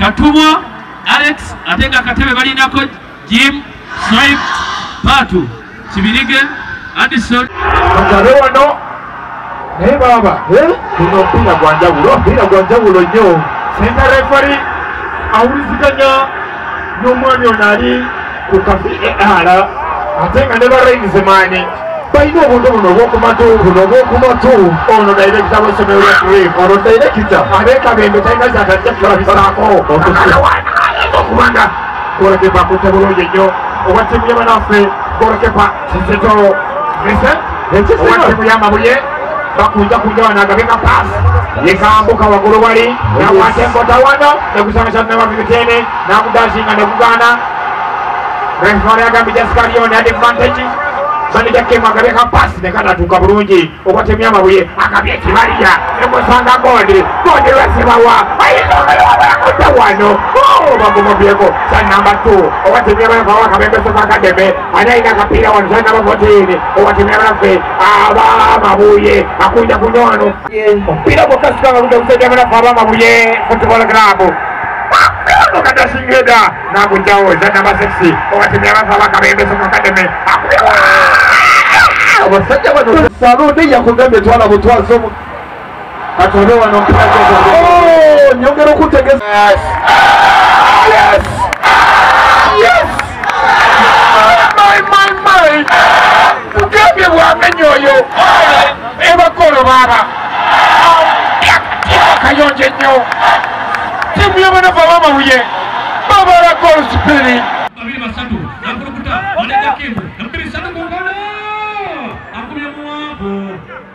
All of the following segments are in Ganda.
Katumwa Alex atenga katebe balinako Jim Swipe Patu Kibirige Addison Kagare wano naye baba kuno mpira gwa njawulo nnyo senta refari awuliziganya n'omwami ono ali ku kafi ate nga ne barayinzemaani balina obuntu buno obw'okumatu ono dairekita w'essomero lya Green ono dairekita abeekabembe talina zatajja kulabisaako okubanga goalkeeper akutte bulungi nnyo owa ttiimu y'abanaffe goalkeeper Kizito Vincent owa ttiimu y'Amabuye bakunja wano agabeka paasi yekambuka waggulu bali nakwata enkota wano negusangasha nababibitene nakudasinga negugaana refari agambye Jasikalioni advantage Manager Kim agabeka paasi nekanatuuka bulungi okwatemu Amabuye agabye ekibaliya nemusanga godi lwasibawa ayinaonayakuta wano bagumobyeko sa number 2 okwatemu Amabuye akabembeso kakademe anayina akapiira wano sa number 14 okwatemu Amabuye Amabuye akunja kuno wano omupiira gwokasukanga kuja kusajja Amabuye football club Kadasingeda nakujawo za number 6 okwatemu Amabuye akabembeso kakademe abasajja bano saloni yakugambye twala butwazo katole wano nyongera okutegeza my tugambye bwamenye oyo ebakolo baba kayonje nnyo timu y'abanafu ab'Amabuye babala gol spiri babiri basatu nakulukuta Manager Kim nambiri satu kungana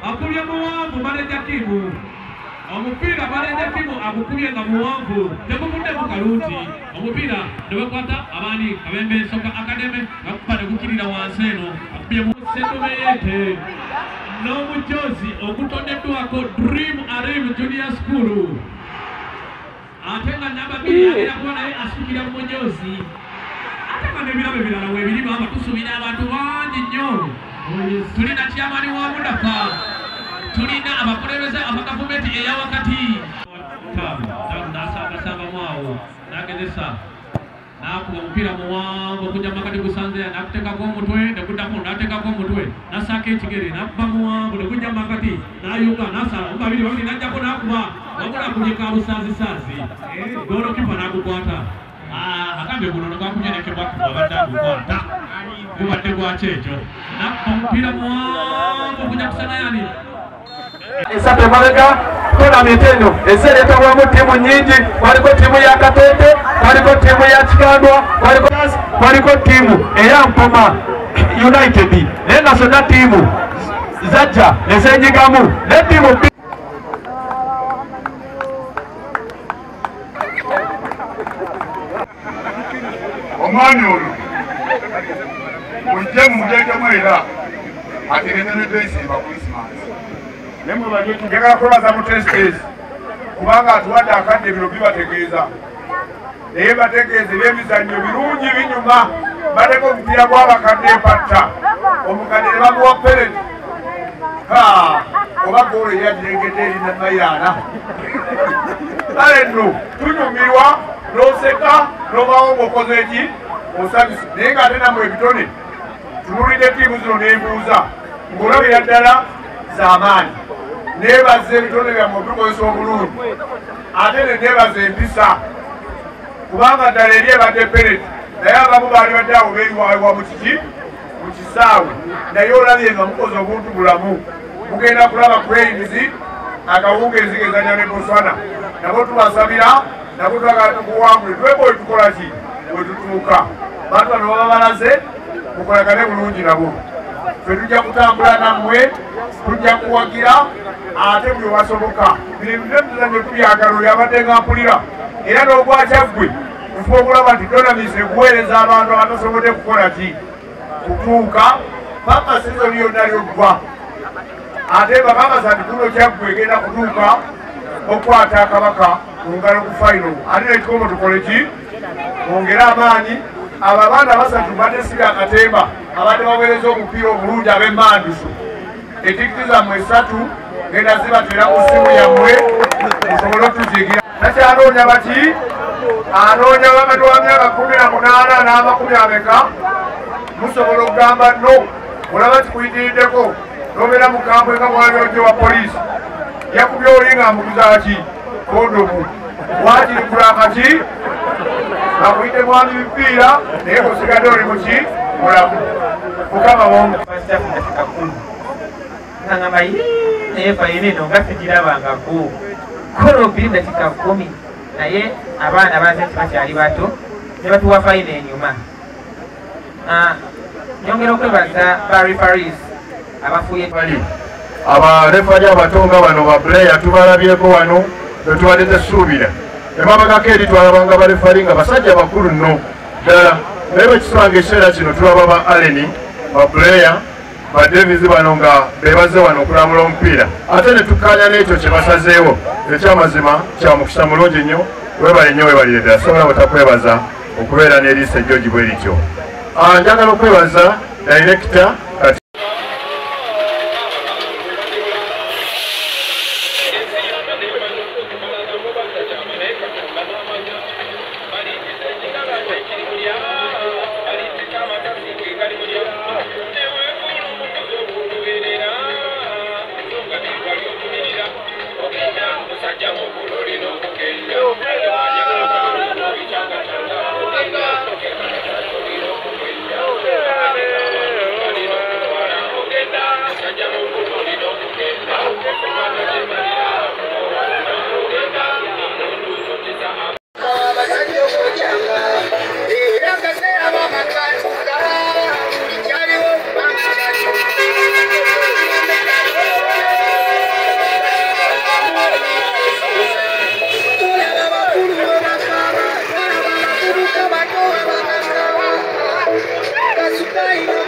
akubye muwanvu Manager Kim omupira Manager Kim akukubye nga muwanvu tegumuddemu kaluuti omupira nebakwata abaani kabembe soka academy bakuba negukirira wansi eno akubye mu Sendobeyete n'omujozi okutondeddwako Dream Arim Junior School ate nga namba 2 agenda kuba naye asukira mu mujozi ate nga n'ebirabo ebirala weebiri baba tusuubira abantu bangi nnyo tulina kyamani wa Mudafa tulina abakulembeze aba gavumenti eyawakati nasanga mwawo nagezesa nakuba omupiira muwanvu okujja makati gusanzeya nakuteekako omutwe neguddamu nateekako omutwe nasaako ekigere nakuba muwanvu negujja makati nayunga nasala omubabiri babiri najjako nakuba wabula akunyeka busaazi golokipa nagukwata akambe guno nogwakunyonekebwakuba abadde agukwata gubadde gwaki ekyo nakuba omupiira muwanvu okujja kusanayani esatu emabega tonamenti eno eseeretebwamu ttiimu nyingi waliko ttiimu ya Katete waliko ttiimu ya Kikandwa waliko ttiimu eya Mpoma United naye nga zonna ttiimu zajja ezenyigamu ne ttiimu omwami ono mujje mumuteekemu era ategeneredde ensimba Krismasi njagala kwebaza mu testes kubanga atuwadde akadde bino bibategeeza naye bategeeze by'emizannyo birungi binyuma bateka omupiira gw'abakadde empatta omukadde ne bamuwa pereti oba goolo eyagirengedde erina mayiraana kale nno tunyumirwa n'oseka n'obawo ng'okoze eki osabisi naye ng'ate namwe ebitone tunulidde ttiimu zino n'embuuza ng'olabira ddala z'amaanyi nebaza ebitone byammwe tukozesa obulungi ate ne nebaza empisa kubanga ddala eri ebadde pereti naye abamu baali badde awo beeriwawa mu kisaawe naye olabye nga mukoze obuntu bulamu mugenda kulaba kweyimizi akawungeezi gezanya ne Botswana nabo tubasabira nabo twagala tukuwangule twebe wetukola ki wetutuuka bantu bano baba balaze mukolagane bulungi nabo ffe tujja kutambula nammwe tujja kuwagira ate buli wasoboka mirimu nemizannyo tubyagala oyo abadde nga mpulira era n'ogwakya ggwe nfuba okulaba nti donamise kuweereza abantu abatasobodde kukola ki kutuuka papa sizoni yonna lyoggwa ate bakamasa nti kuno kyaggwe egenda kutuuka okukwata akabaka mu ngalo ku fayino ate nekikomo tukole ki mwongere amaanyi abo abaana basatu badde siri akatemba abadde baweereza omupiira omulungi ab'emmanduso etikiti zammwe 3 genda zibatera ku ssimu yammwe musobole otuzigira takyanoonya bati anoonya wakati wa myaka 18 n'amakumi ameka musobola okugamba no olaba kikuyitiriddeko nobeera mu kampu nga mwabyoje wa poliisi yakubya oli nga amuguza ki kondomu wakirigula akaki akuyite mwami bipiira naye kusigadde oli muki mulamu mukama bomu ngamba naye fayina eno nga sigirabangako kola 2 dakika 10 naye abaana bazenti bakyali bato ne batuwa fayina enyuma nyongera okwebaza barefaris abafuye abarefari abato nga bano bapuleya tubalabyeko wano netubadde tesuubira emabagako eri twalabanga barefari nga basajja bakulu nno ddala naye bekisanga ekiseera kino tulaba ba aleni bapuleya badevis bano nga bebaze wano okulamula omupiira ate netukkaanya n'ekyo kye basazeewo ekyamazima kya mukisa mulungi nnyo webale nnyo webalire ddala sobola butakwebaza okubeera n'eriisa ejjogi bwe lityo njagala okwebaza director kati Bye.